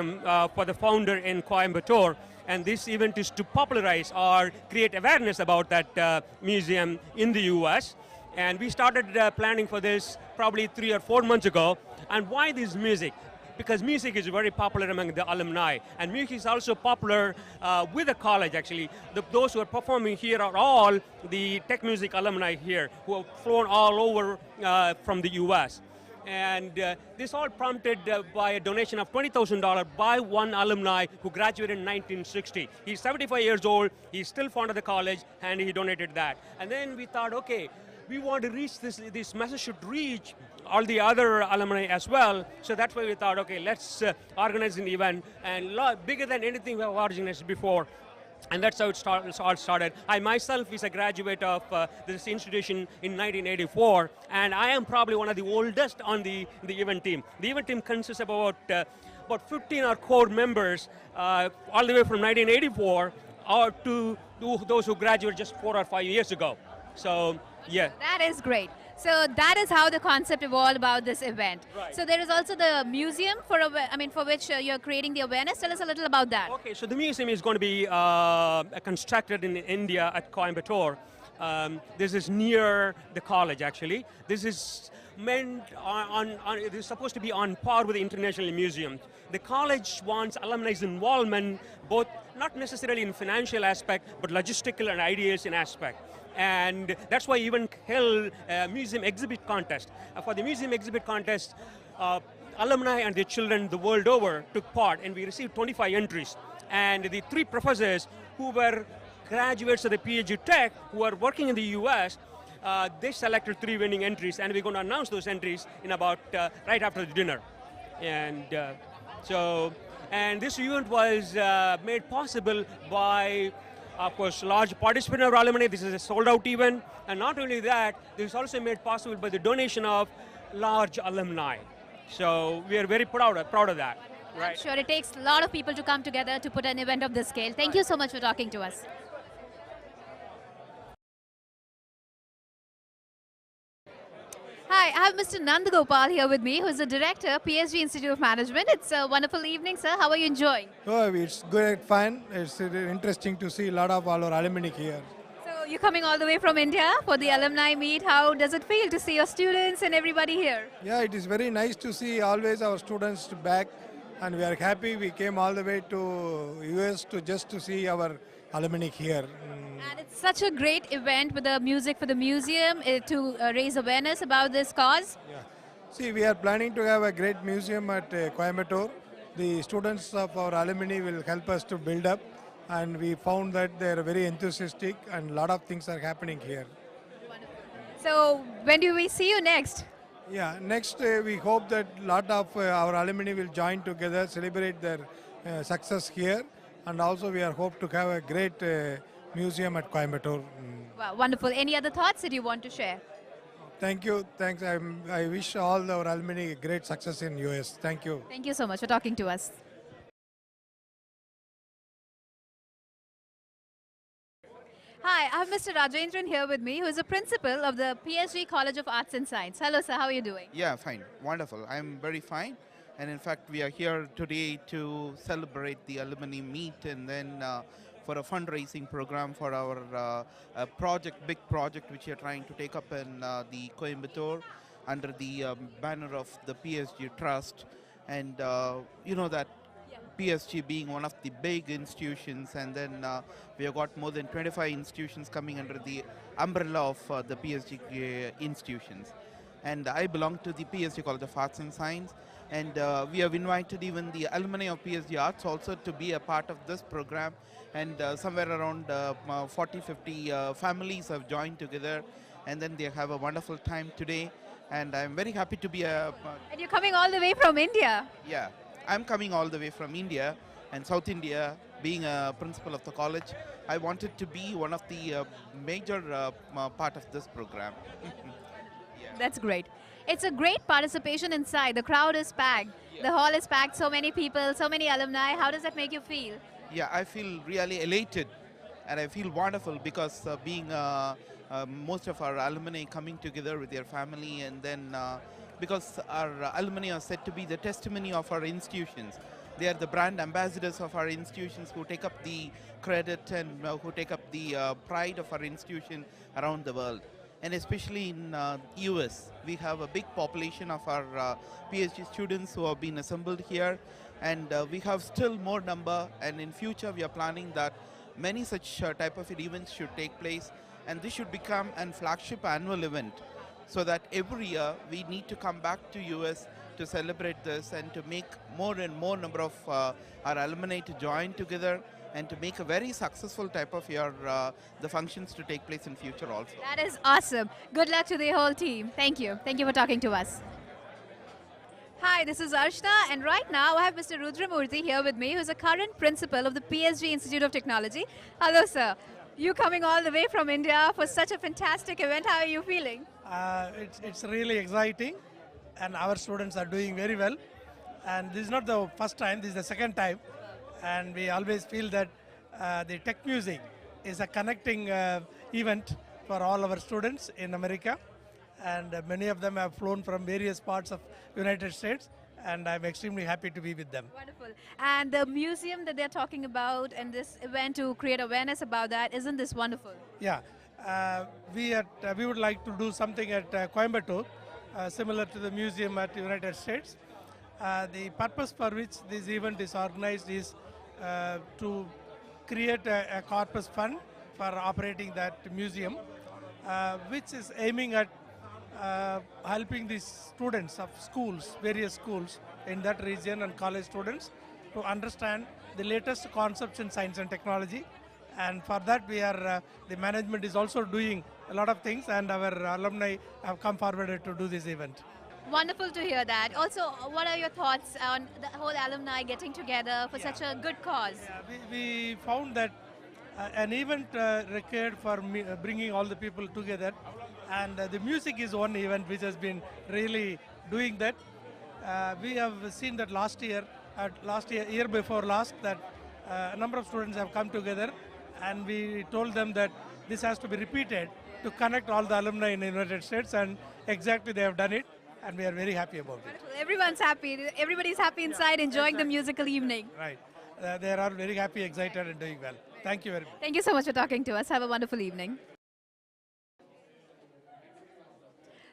for the founder in Coimbatore, and this event is to popularize or create awareness about that museum in the US. And we started planning for this probably 3 or 4 months ago. And why this music? Because music is very popular among the alumni, and music is also popular with the college actually. Those who are performing here are all the tech music alumni here who have flown all over from the US. And this all prompted by a donation of $20,000 by one alumni who graduated in 1960. He's 75 years old, he's still fond of the college, and he donated that. And then we thought, okay, we want to reach this message should reach all the other alumni as well. So that's why we thought, okay, let's organize an event, and bigger than anything we have organized before. And that's how it all started. I myself is a graduate of this institution in 1984, and I am probably one of the oldest on the event team. The event team consists of about 15 or core members, all the way from 1984 to those who graduated just 4 or 5 years ago. So, yeah. That is great. So that is how the concept evolved about this event. Right. So there is also the museum for which you're creating the awareness. Tell us a little about that. Okay, so the museum is going to be constructed in India at Coimbatore. This is near the college actually. This is meant it is supposed to be on par with the International Museum. The college wants alumni's involvement, both not necessarily in financial aspect, but logistical and ideation aspect. And that's why even held a museum exhibit contest. For the museum exhibit contest, alumni and their children the world over took part, and we received 25 entries. And the 3 professors who were graduates of the PhD Tech, who are working in the US, they selected 3 winning entries, and we're going to announce those entries in about right after the dinner. And and this event was made possible by, of course, large participant of alumni. This is a sold-out event, and not only that, this is also made possible by the donation of large alumni. So we are very proud of that. Right. I'm sure it takes a lot of people to come together to put an event of this scale. Thank you so much for talking to us. Hi, I have Mr. Nandagopal here with me, who is the director, PSG Institute of Management. It's a wonderful evening, sir. How are you enjoying? Oh, it's good, fun. It's interesting to see a lot of our alumni here. So you're coming all the way from India for the alumni meet. How does it feel to see your students and everybody here? Yeah, it is very nice to see always our students back, and we are happy we came all the way to US just to see our alumni here. And it's such a great event with the music for the museum to raise awareness about this cause. Yeah. See, we are planning to have a great museum at Coimbatore. The students of our alumni will help us to build up, and we found that they are very enthusiastic, and a lot of things are happening here. Wonderful. So when do we see you next? Yeah, next we hope that a lot of our alumni will join together, celebrate their success here, and also we are hope to have a great museum at Coimbatore. Wow, wonderful. Any other thoughts that you want to share? Thank you. Thanks. I wish all our alumni great success in US. Thank you. Thank you so much for talking to us. Hi, I have Mr. Rajendran here with me, who is a principal of the PSG College of Arts and Science. Hello, sir. How are you doing? Yeah, fine. Wonderful. I'm very fine. And in fact, we are here today to celebrate the alumni meet, and then for a fundraising program for our big project, which we are trying to take up in the Coimbatore under the banner of the PSG Trust. And you know that PSG being one of the big institutions, and then we have got more than 25 institutions coming under the umbrella of the PSG institutions. And I belong to the PSG College of Arts and Science, and we have invited even the alumni of PSG Arts also to be a part of this program, and somewhere around 40-50 families have joined together, and then they have a wonderful time today, and I'm very happy to be a... And you're coming all the way from India. Yeah, I'm coming all the way from India and South India. Being a principal of the college, I wanted to be one of the major part of this program. That's great. It's a great participation inside. The crowd is packed. Yeah. The hall is packed. So many people, so many alumni. How does that make you feel? Yeah, I feel really elated, and I feel wonderful because being most of our alumni coming together with their family, and then because our alumni are said to be the testimony of our institutions. They are the brand ambassadors of our institutions who take up the credit and who take up the pride of our institution around the world. And especially in US, we have a big population of our PhD students who have been assembled here, and we have still more number, and in future we are planning that many such type of events should take place, and this should become a flagship annual event, so that every year we need to come back to US to celebrate this and to make more and more number of our alumni to join together and to make a very successful type of year, the functions to take place in future also. That is awesome. Good luck to the whole team. Thank you. Thank you for talking to us. Hi, this is Arshna, and right now I have Mr. Rudramurthy here with me, who's a current principal of the PSG Institute of Technology. Hello, sir. You coming all the way from India for such a fantastic event. How are you feeling? It's really exciting, and our students are doing very well. And this is not the first time, this is the second time. And we always feel that the tech music is a connecting event for all our students in America. And many of them have flown from various parts of United States, and I'm extremely happy to be with them. Wonderful. And the museum that they're talking about and this event to create awareness about that, isn't this wonderful? Yeah, we would like to do something at Coimbatore, similar to the museum at United States. The purpose for which this event is organized is to create a corpus fund for operating that museum, which is aiming at helping the students of schools, various schools in that region and college students to understand the latest concepts in science and technology. And for that we are, the management is also doing a lot of things, and our alumni have come forward to do this event. Wonderful to hear that. Also, what are your thoughts on the whole alumni getting together for such a good cause? Yeah, we found that an event required for bringing all the people together, and the music is one event which has been really doing that. We have seen that year before last, that a number of students have come together, and we told them that this has to be repeated to connect all the alumni in the United States, and exactly they have done it, and we are very happy about it. Wonderful. Everyone's happy. Everybody's happy inside, enjoying the musical evening. Right. They are very happy, excited, and doing well. Thank you very much. Thank you so much for talking to us. Have a wonderful evening.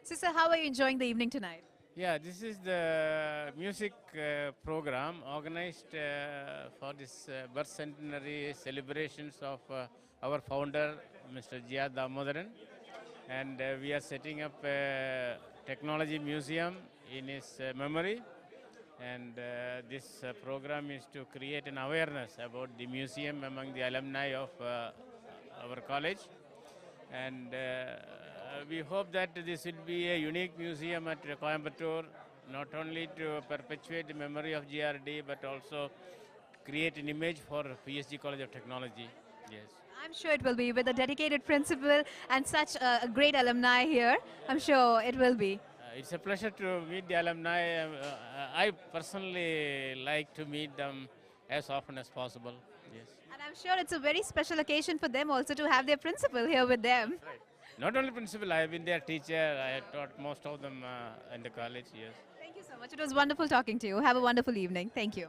Sister, how are you enjoying the evening tonight? Yeah, this is the music program organized for this birth centenary celebrations of our founder, Mr. G.R. Damodaran. And we are setting up a technology museum in his memory. And this program is to create an awareness about the museum among the alumni of our college. And we hope that this will be a unique museum at Coimbatore, not only to perpetuate the memory of GRD, but also create an image for PSG College of Technology. Yes. I'm sure it will be, with a dedicated principal and such a great alumni here. I'm sure it will be. It's a pleasure to meet the alumni. I personally like to meet them as often as possible. Yes. And I'm sure it's a very special occasion for them also to have their principal here with them. Right. Not only principal, I have been their teacher. I have taught most of them in the college, yes. Thank you so much. It was wonderful talking to you. Have a wonderful evening. Thank you.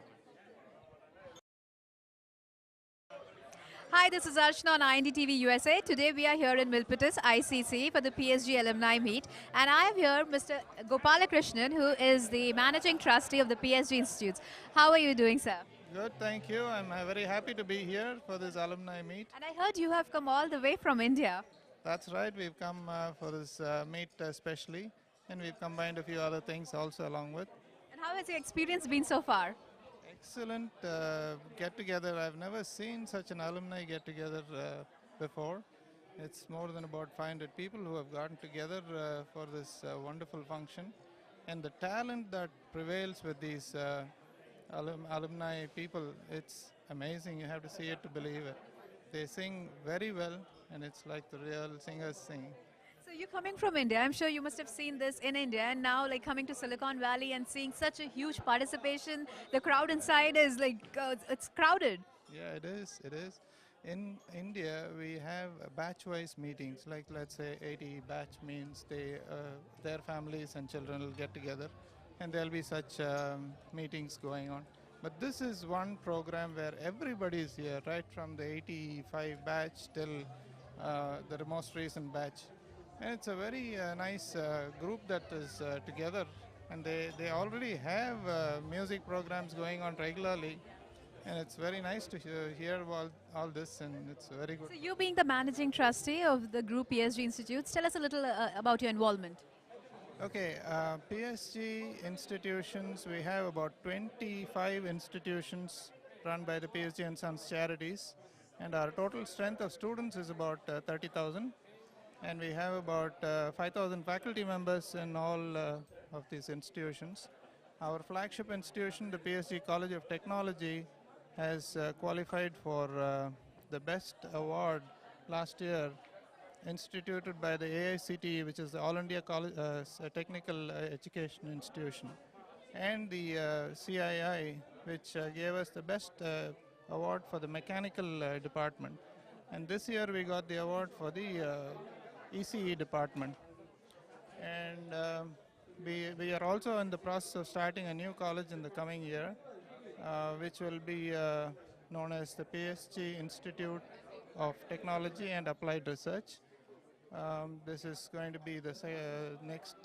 Hi, this is Arshna on INDTV USA. Today we are here in Milpitas, ICC, for the PSG Alumni Meet. And I have here Mr. Gopalakrishnan, who is the Managing Trustee of the PSG Institutes. How are you doing, sir? Good, thank you. I'm very happy to be here for this alumni meet. And I heard you have come all the way from India. That's right, we've come for this meet especially, and we've combined a few other things also along with. And how has your experience been so far? Excellent get-together. I've never seen such an alumni get-together before. It's more than about 500 people who have gotten together for this wonderful function. And the talent that prevails with these alumni people, it's amazing. You have to see it to believe it. They sing very well, and it's like the real singers sing. So you're coming from India. I'm sure you must have seen this in India, and now like coming to Silicon Valley and seeing such a huge participation. The crowd inside is like, it's crowded. Yeah, it is. It is. In India, we have batch-wise meetings. Like, let's say 80 batch means their families and children will get together, and there'll be such meetings going on. But this is one program where everybody is here, right from the 85 batch till the most recent batch. And it's a very nice group that is together. And they already have music programs going on regularly. And it's very nice to hear all this, and it's very good. So you being the managing trustee of the group PSG Institutes, tell us a little about your involvement. Okay, PSG institutions, we have about 25 institutions run by the PSG and Sons Charities, and our total strength of students is about 30,000, and we have about 5,000 faculty members in all of these institutions. Our flagship institution, the PSG College of Technology, has qualified for the best award last year, instituted by the AICTE, which is the All India College, Technical Education Institution, and the CII, which gave us the best award for the mechanical department. And this year we got the award for the ECE department. And we are also in the process of starting a new college in the coming year, which will be known as the PSG Institute of Technology and Applied Research. This is going to be the next,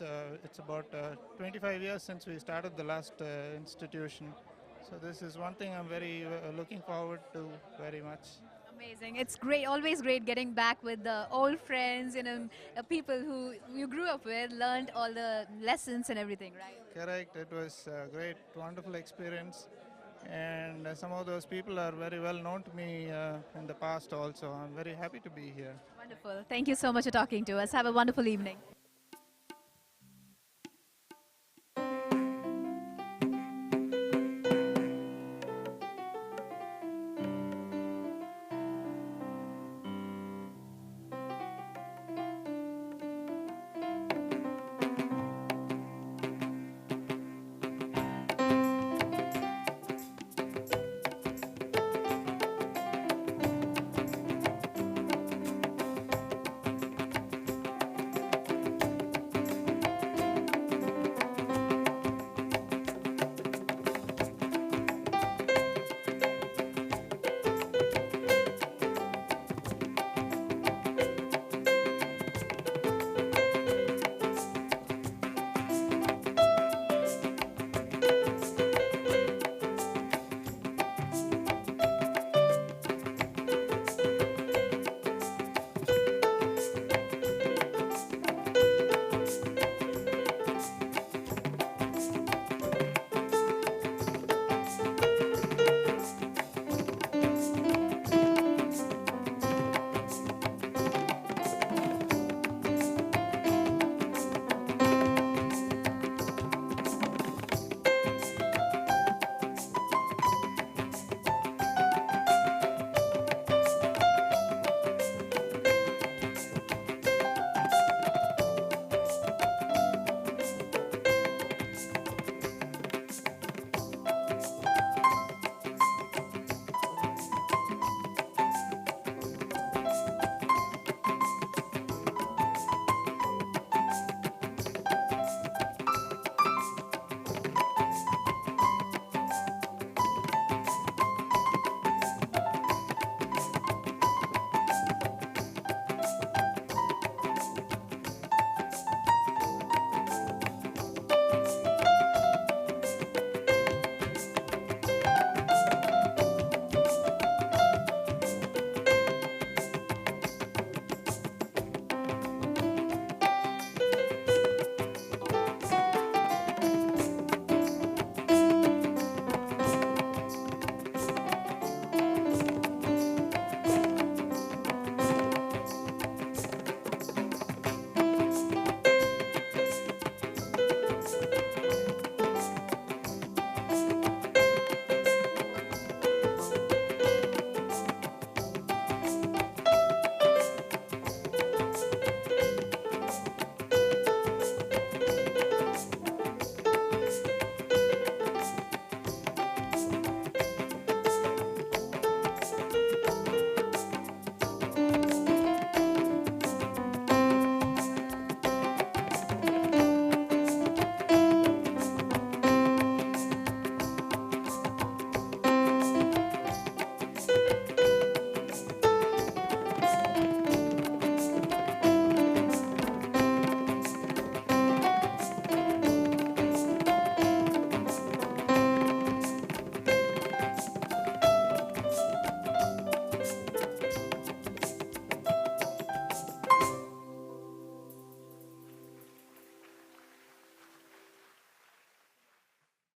it's about 25 years since we started the last institution. So this is one thing I'm very looking forward to very much. Amazing. It's great, always great getting back with the old friends, people who you grew up with, learned all the lessons and everything, right? Correct. It was a great, wonderful experience. And some of those people are very well known to me in the past also. I'm very happy to be here. Wonderful. Thank you so much for talking to us. Have a wonderful evening.